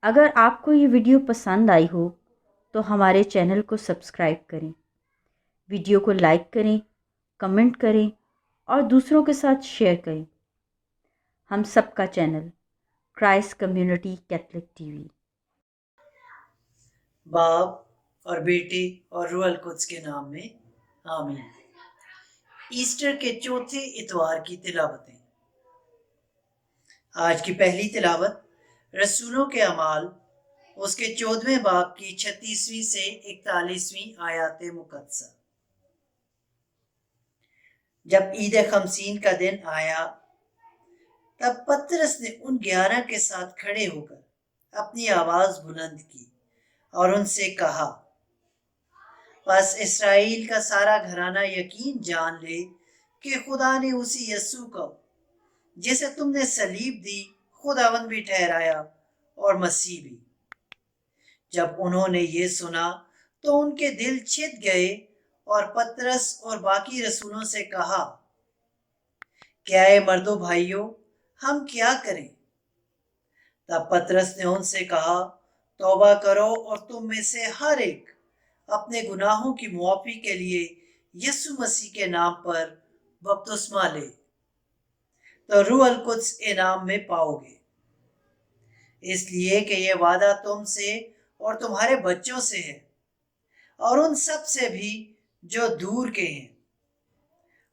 اگر آپ کو یہ ویڈیو پسند آئی ہو تو ہمارے چینل کو سبسکرائب کریں، ویڈیو کو لائک کریں، کمنٹ کریں اور دوسروں کے ساتھ شیئر کریں۔ ہم سب کا channel Christ community Catholic T V. باپ اور بیٹے اور روح القدس کے نام میں آمین۔ ایسٹر کے چوتھے اتوار کی تلاوتیں۔ آج کی پہلی تلاوت رسولوں کے اعمال اس کے 14ویں باب کی 36ویں سے 41ویں آیات مقدسہ۔ جب عید خمسین کا دن آیا تب پطرس نے ان 11 کے ساتھ کھڑے ہو کر اپنی آواز بلند کی اور ان سے کہا، بس اسرائیل کا سارا گھرانہ یقین جان لے کہ خدا نے اسی یسوع کو جسے تم نے صلیب دی خداوند بھی ٹھہرایا اور مسیح بھی۔ جب انہوں نے یہ سنا تو ان کے دل چھت گئے اور پطرس اور باقی رسولوں سے کہا، کیا اے مردو بھائیو، ہم کیا کریں؟ تب پطرس نے ان سے کہا، توبہ کرو اور تم میں سے ہر ایک اپنے گناہوں کی معافی کے لیے یسوع مسیح کے نام پر بپتسمہ لے، تو روح القدس انعام میں پاؤ گے، اس لیے کہ یہ وعدہ تم سے اور تمہارے بچوں سے ہے اور ان سب سے بھی جو دور کے ہیں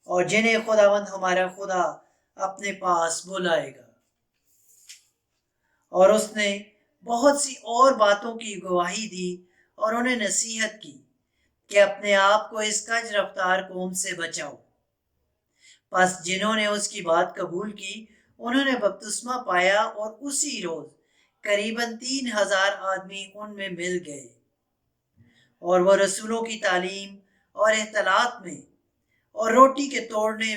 اور جنہیں خداوند ہمارا خدا اپنے پاس بلائے گا۔ اور اس نے بہت سی اور باتوں کی گواہی دی اور انہیں نصیحت کی کہ اپنے آپ کو اس کج رفتار قوم سے بچاؤ۔ پس جنہوں نے اس کی بات قبول کی انہوں نے بپتسمہ پایا اور اسی روز قریباً 3000 آدمی ان میں مل گئے، اور وہ رسولوں کی تعلیم اور اطلاعات میں اور روٹی کے توڑنے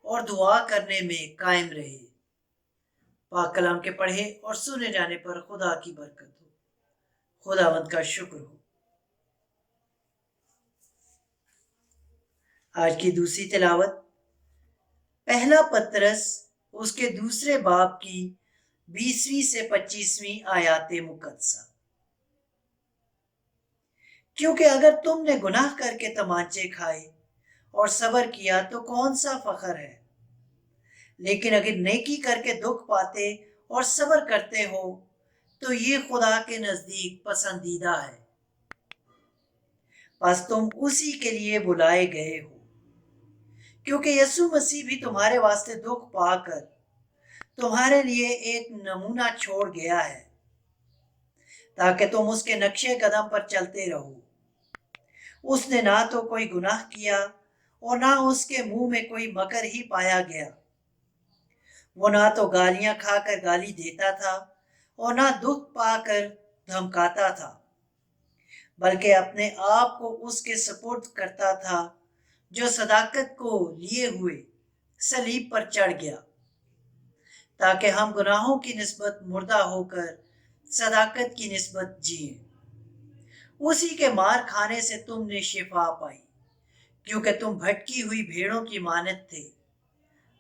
اور دعا کرنے میں قائم رہے۔ پاک کلام کے پڑھے اور سنے جانے پر خدا کی برکت ہو۔ خداوند کا شکر ہو۔ آج کی دوسری تلاوت پہلا پطرس اس کے دوسرے باب کی 20ویں سے 25ویں آیات مقدسہ۔ کیونکہ اگر تم نے گناہ کر کے تمانچے کھائے اور صبر کیا تو کون سا فخر ہے، لیکن اگر نیکی کر کے دکھ پاتے اور صبر کرتے ہو تو یہ خدا کے نزدیک پسندیدہ ہے۔ بس تم اسی کے لیے بلائے گئے ہو، کیونکہ یسوع مسیح بھی تمہارے واسطے دکھ پا کر تمہارے لیے ایک نمونہ چھوڑ گیا ہے، تاکہ تم اس کے نقش قدم پر چلتے رہو۔ اس نے نہ تو کوئی گناہ کیا اور نہ اس کے منہ میں کوئی مکر ہی پایا گیا۔ وہ نہ تو گالیاں کھا کر گالی دیتا تھا اور نہ دکھ پا کر دھمکاتا تھا، بلکہ اپنے آپ کو اس کے سپرد کرتا تھا جو صداقت کو لیے ہوئے صلیب پر چڑھ گیا، تاکہ ہم گناہوں کی نسبت مردہ ہو کر صداقت کی نسبت جئیں۔ اسی کے مار کھانے سے تم نے شفا پائی، کیونکہ تم بھٹکی ہوئی بھیڑوں کی مانند تھے،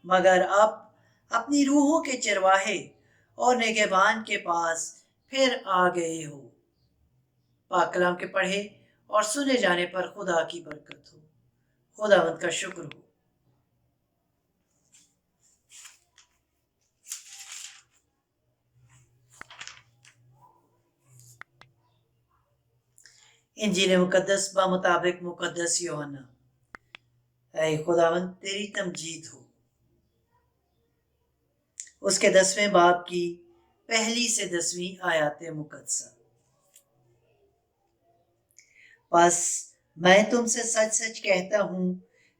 مگر اب اپنی روحوں کے چرواہے اور نگہبان کے پاس پھر آ گئے ہو۔ پاک کلام کے پڑھے اور سنے جانے پر خدا کی برکت ہو۔ خداوند کا شکر ہو۔ انجیل مقدس بمطابق مقدس یوحنا۔ اے خداوند تیری تمجید ہو۔ اس کے 10ویں باب کی پہلی سے 10ویں آیات مقدسہ۔ بس میں تم سے سچ سچ کہتا ہوں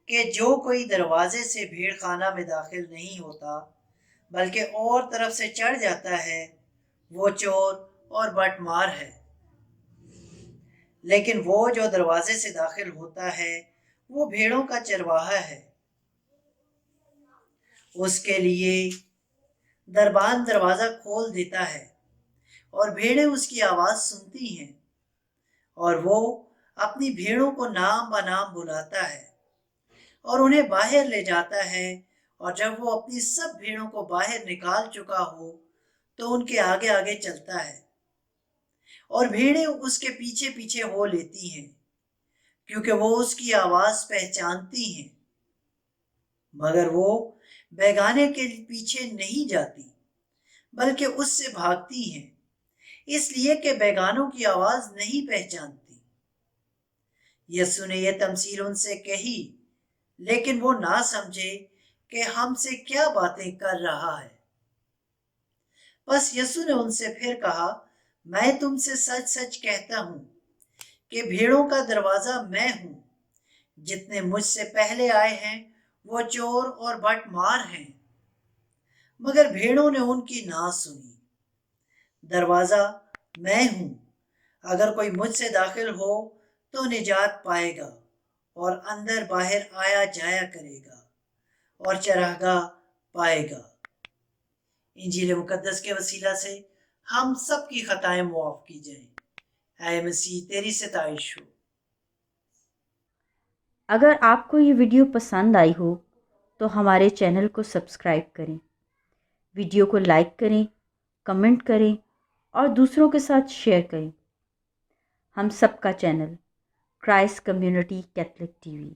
کہ جو کوئی دروازے سے بھیڑ خانہ میں داخل نہیں ہوتا بلکہ اور طرف سے چڑھ جاتا ہے، وہ چور اور بٹ مار ہے، لیکن وہ جو دروازے سے داخل ہوتا ہے وہ بھیڑوں کا چرواہا ہے۔ اس کے لیے دربان دروازہ کھول دیتا ہے اور بھیڑیں اس کی آواز سنتی ہیں، اور وہ اپنی بھیڑوں کو نام بنام بلاتا ہے اور انہیں باہر لے جاتا ہے، اور جب وہ اپنی سب بھیڑوں کو باہر نکال چکا ہو تو ان کے آگے آگے چلتا ہے۔ اور بھیڑیں اس کے پیچھے پیچھے ہو لیتی ہیں کیونکہ وہ اس کی آواز پہچانتی ہیں، مگر وہ بیگانے کے پیچھے نہیں جاتی بلکہ اس سے بھاگتی ہیں، اس لیے کہ بیگانوں کی آواز نہیں پہچانتی۔ یسوع نے یہ تمثیل ان سے کہی، لیکن وہ نہ سمجھے کہ ہم سے کیا باتیں کر رہا ہے۔ بس یسوع نے ان سے پھر کہا، میں تم سے سچ سچ کہتا ہوں کہ بھیڑوں کا دروازہ میں ہوں۔ جتنے مجھ سے پہلے آئے ہیں وہ چور اور بٹ مار ہیں، مگر بھیڑوں نے ان کی نہ سنی۔ دروازہ میں ہوں، اگر کوئی مجھ سے داخل ہو تو نجات پائے گا اور اندر باہر آیا جایا کرے گا اور چراگاہ پائے گا۔ انجیل مقدس کے وسیلہ سے ہم سب کی خطائیں معاف کی جائیں۔ اے مسیح تیری ستائش ہو۔ اگر آپ کو یہ ویڈیو پسند آئی ہو تو ہمارے چینل کو سبسکرائب کریں، ویڈیو کو لائک کریں، کمنٹ کریں اور دوسروں کے ساتھ شیئر کریں۔ ہم سب کا channel Christ community Catholic T V.